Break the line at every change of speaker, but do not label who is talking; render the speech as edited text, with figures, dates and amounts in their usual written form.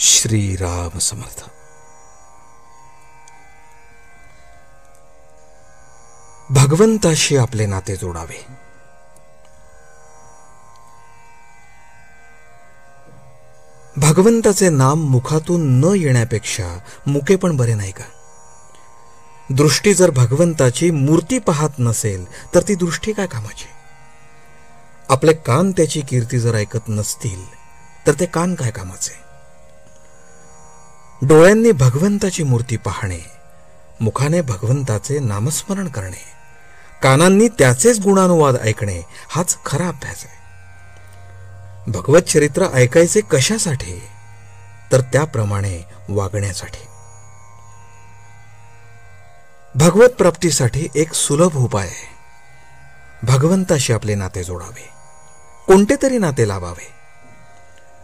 श्रीराम समर्थ. भगवंताशी आपले नाते जोडावे. भगवंताचे नाम मुखातून न येण्यापेक्षा मुके पण बरे नाही का? दृष्टी जर भगवंताची मूर्ती पाहत नसेल तर ती दृष्टी काय कामाची? आपले कान त्याची कीर्ती जर ऐकत नसतील तर ते कान काय कामाचे? डोळ्यांनी भगवंताची मूर्ती पाहणे, मुखाने भगवंताचे नामस्मरण करणे, कानांनी त्याचेच गुणानुवाद ऐकणे हाच खरा अभ्यास आहे. भगवत चरित्र ऐकायचे कशासाठी? तर त्याप्रमाणे वागण्यासाठी. भगवत प्राप्तीसाठी एक सुलभ उपाय आहे. भगवंताशी आपले नाते जोडावे, कोणते तरी नाते लावावे.